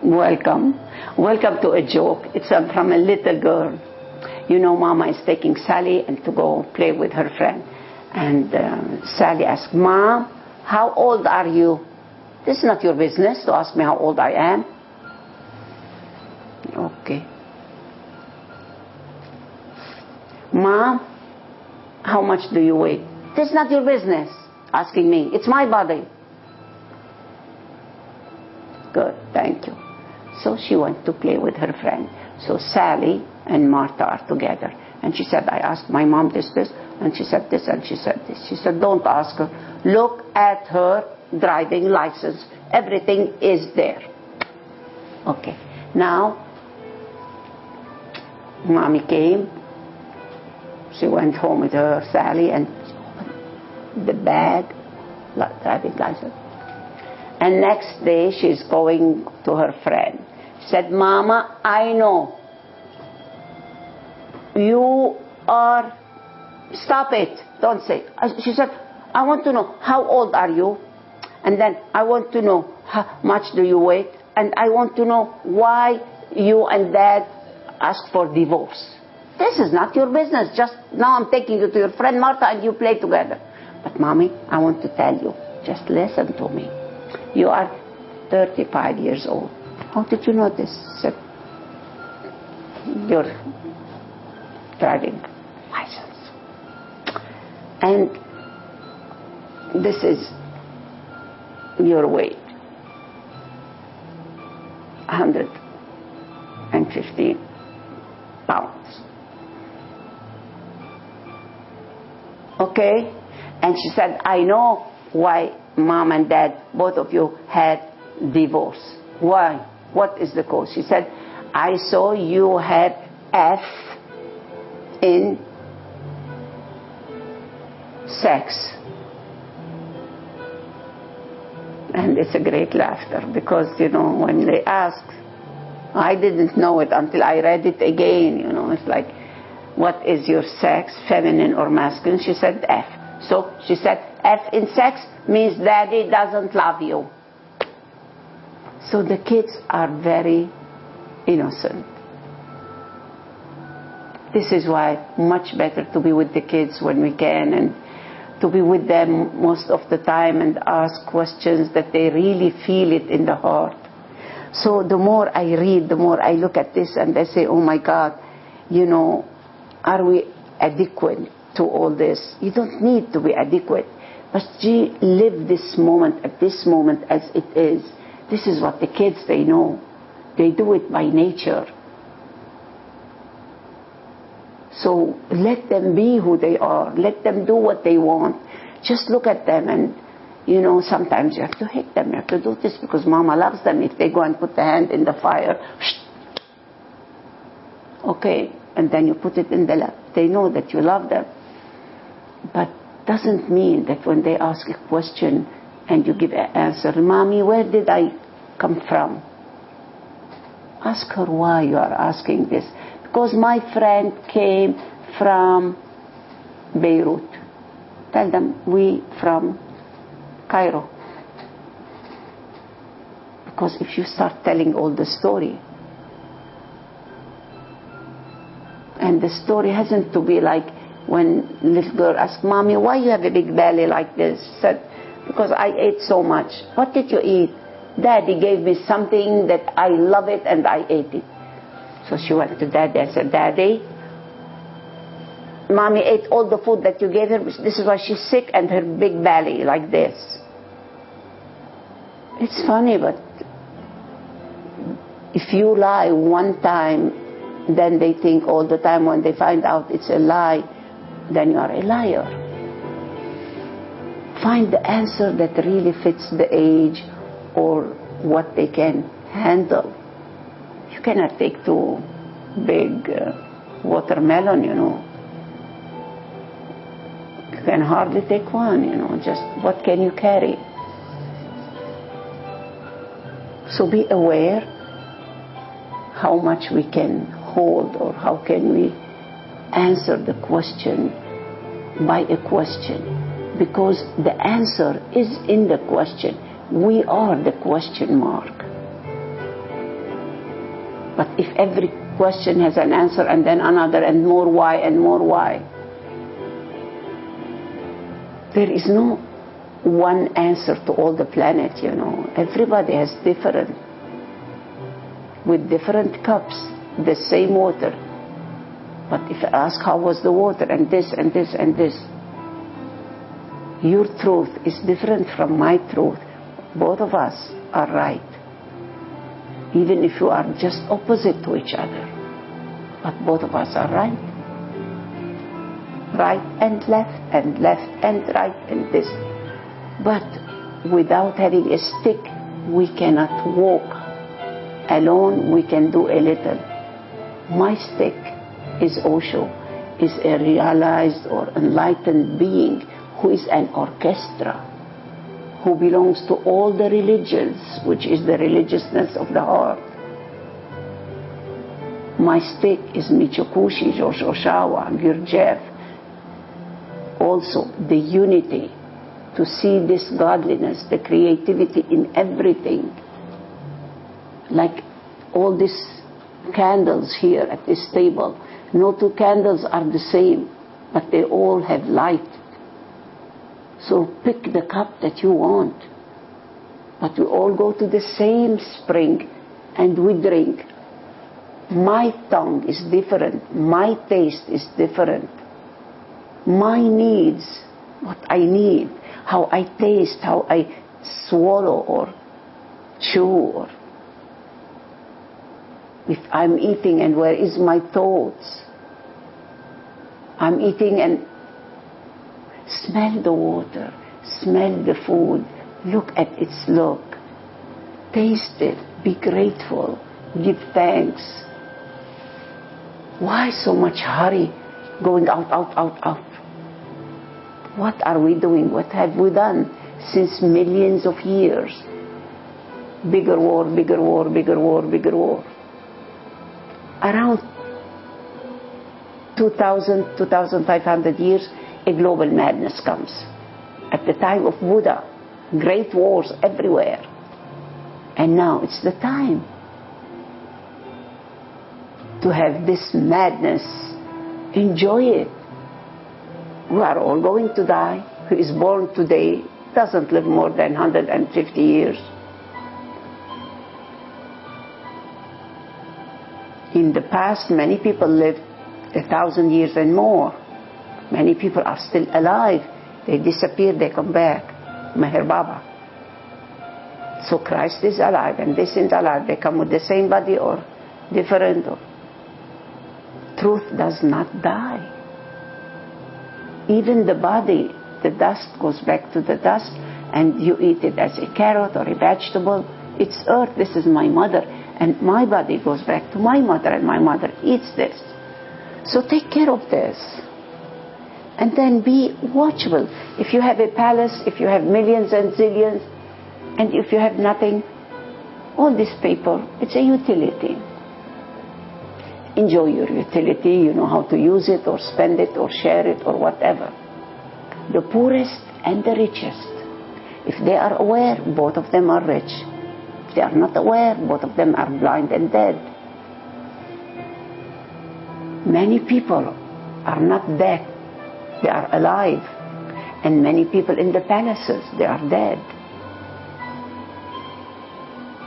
Welcome. Welcome to a joke. It's from a little girl. You know, Mama is taking Sally and to go play with her friend. And Sally asked, Mom, how old are you? This is not your business to ask me how old I am. Okay. Mom, how much do you weigh? This is not your business asking me. It's my body. Good, thank you. So she went to play with her friend. So Sally and Martha are together. And she said, I asked my mom this, and she said this, and she said this. She said, don't ask her. Look at her driving license. Everything is there. Okay. Now, Mommy came. She went home with her, Sally, and the bag, driving license. And next day, she's going to her friend. She said, Mama, I know. You are... Stop it. Don't say. She said, I want to know, how old are you? And then I want to know, how much do you weigh? And I want to know why you and Dad asked for divorce. This is not your business. Just now I'm taking you to your friend Martha and you play together. But Mommy, I want to tell you, just listen to me. You are 35 years old. How did you know this? Said, your driving license. And this is your weight. 115 pounds. Okay? And she said, I know why Mom and Dad, both of you, had divorce. Why? What is the cause? She said, I saw you had F in sex. And it's a great laughter because, you know, when they ask, I didn't know it until I read it again, you know, it's like, what is your sex, feminine or masculine? She said F. So she said F in sex means Daddy doesn't love you. So the kids are very innocent. This is why much better to be with the kids when we can, and to be with them most of the time and ask questions that they really feel it in the heart. So the more I read, the more I look at this and I say, oh my God, you know, are we adequate to all this? You don't need to be adequate, but live this moment at this moment as it is. This is what the kids, they know. They do it by nature. So let them be who they are. Let them do what they want. Just look at them, and you know, sometimes you have to hit them. You have to do this because Mama loves them. If they go and put the hand in the fire, okay, and then you put it in the lap. They know that you love them. But doesn't mean that when they ask a question and you give an answer, Mommy, where did I come from? Ask her why you are asking this. Because my friend came from Beirut. Tell them, we from Cairo. Because if you start telling all the story, and the story hasn't to be like when little girl asked, Mommy, why you have a big belly like this? She said, because I ate so much. What did you eat? Daddy gave me something that I love it and I ate it. So she went to Daddy and said, Daddy, Mommy ate all the food that you gave her. This is why she's sick and her big belly like this. It's funny, but if you lie one time, then they think all the time when they find out it's a lie, then you are a liar. Find the answer that really fits the age or what they can handle. You cannot take two big watermelon, you know. You can hardly take one, you know. Just what can you carry? So be aware how much we can hold, or how can we answer the question by a question, because the answer is in the question. We are the question mark. But if every question has an answer and then another and more why and more why, there is no one answer to all the planet, you know. Everybody has different, with different cups, the same water. But if I ask how was the water and this and this and this, your truth is different from my truth. Both of us are right. Even if you are just opposite to each other. But both of us are right. Right and left and right and this. But without having a stick, we cannot walk. Alone we can do a little. My stick is Osho, is a realized or enlightened being who is an orchestra, who belongs to all the religions, which is the religiousness of the heart. My stick is Michikushi, George Oshawa, Gurdjieff. Also the unity, to see this godliness, the creativity in everything. Like all these candles here at this table, no two candles are the same, but they all have light. So pick the cup that you want. But we all go to the same spring and we drink. My tongue is different. My taste is different. My needs, what I need, how I taste, how I swallow or chew, or if I'm eating and where is my thoughts. I'm eating and smell the water, smell the food, look at its look, taste it, be grateful, give thanks. Why so much hurry going out? What are we doing? What have we done since millions of years? Bigger war, bigger war, bigger war, bigger war. Around 2,000, 2,500 years, a global madness comes. At the time of Buddha, great wars everywhere. And now it's the time to have this madness. Enjoy it. We are all going to die. Who is born today doesn't live more than 150 years. In the past, many people lived 1,000 years and more. Many people are still alive. They disappear, they come back. Meher Baba. So Christ is alive and this is alive. They come with the same body or different. Truth does not die. Even the body, the dust goes back to the dust, and you eat it as a carrot or a vegetable. It's earth. This is my mother. And my body goes back to my mother, and my mother eats this. So take care of this. And then be watchful. If you have a palace, if you have millions and zillions, and if you have nothing, all this paper, it's a utility. Enjoy your utility, you know how to use it or spend it or share it or whatever. The poorest and the richest, if they are aware, both of them are rich. If they are not aware, both of them are blind and dead. Many people are not dead, they are alive. And many people in the palaces, they are dead.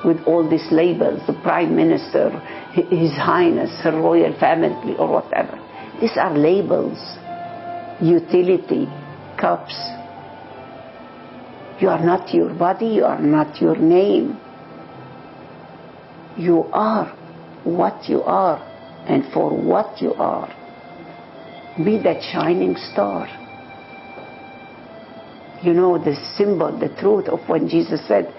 With all these labels, the Prime Minister, His Highness, Her Royal Family, or whatever. These are labels, utility, cups. You are not your body, you are not your name. You are what you are, and for what you are. Be that shining star. You know the symbol, the truth of when Jesus said,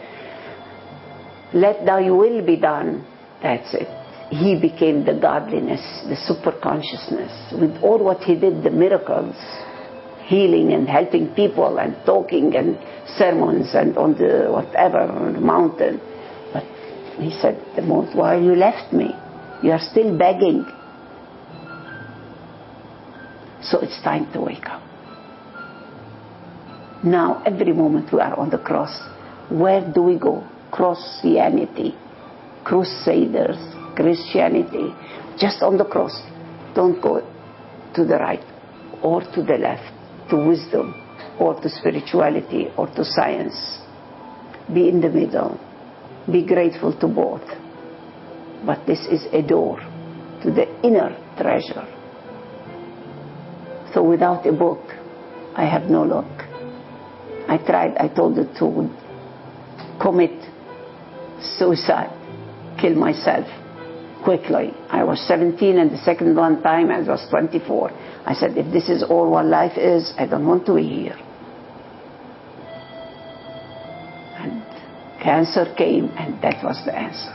"Let thy will be done." That's it. He became the godliness, the super consciousness. With all what he did, the miracles, healing and helping people and talking and sermons and on the whatever, on the mountain. But he said, the most while you left me, you are still begging. So it's time to wake up. Now, every moment we are on the cross. Where do we go? Crossianity, crusaders, Christianity, just on the cross. Don't go to the right or to the left, to wisdom or to spirituality or to science. Be in the middle. Be grateful to both. But this is a door to the inner treasure. So without a book, I have no luck. I tried, I told it to commit suicide, kill myself quickly. I was 17 and the second one time I was 24. I said, if this is all what life is, I don't want to be here. And cancer came and that was the answer.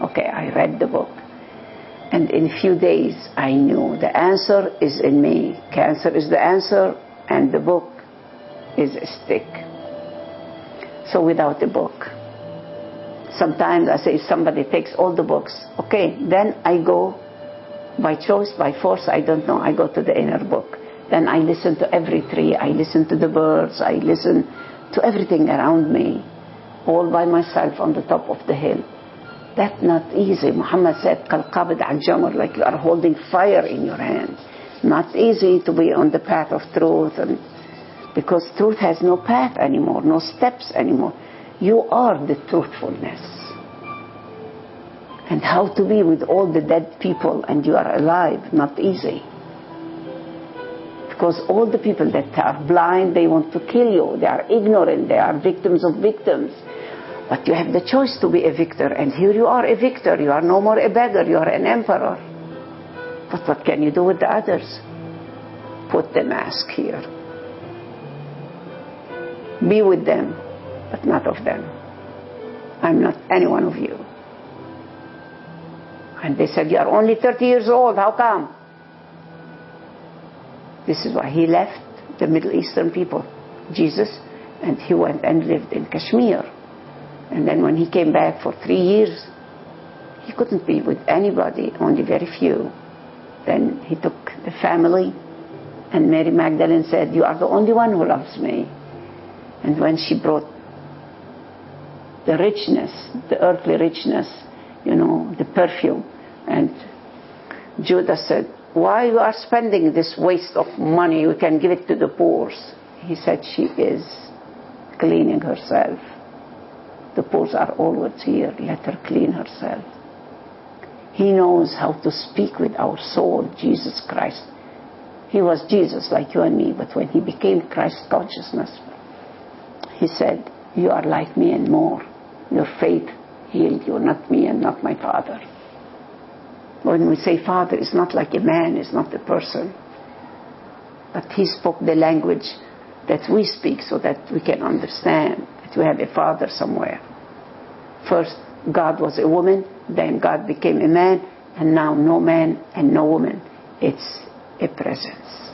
Okay, I read the book. And in a few days I knew the answer is in me. Cancer is the answer and the book is a stick. So without a book, sometimes I say somebody takes all the books. Okay, then I go by choice, by force, I don't know. I go to the inner book. Then I listen to every tree. I listen to the birds. I listen to everything around me, all by myself on the top of the hill. That's not easy. Muhammad said, "Kal-qabid al-jamr," like you are holding fire in your hand. Not easy to be on the path of truth, and because truth has no path anymore, no steps anymore. You are the truthfulness. And how to be with all the dead people and you are alive, not easy. Because all the people that are blind, they want to kill you. They are ignorant. They are victims of victims. But you have the choice to be a victor. And here you are a victor. You are no more a beggar. You are an emperor. But what can you do with the others? Put the mask here. Be with them, but not of them. I'm not any one of you. And they said, you are only 30 years old. How come? This is why he left the Middle Eastern people, Jesus, and he went and lived in Kashmir. And then when he came back for 3 years, he couldn't be with anybody, only very few. Then he took the family, and Mary Magdalene said, you are the only one who loves me. And when she brought the richness, the earthly richness, you know, the perfume, and Judas said, why you are spending this waste of money? We can give it to the poor. He said, she is cleaning herself. The poor are always here. Let her clean herself. He knows how to speak with our soul, Jesus Christ. He was Jesus like you and me, but when he became Christ consciousness, he said, you are like me and more. Your faith healed you, not me and not my Father. When we say Father, it's not like a man, it's not a person. But he spoke the language that we speak so that we can understand that we have a Father somewhere. First, God was a woman, then God became a man, and now no man and no woman. It's a presence.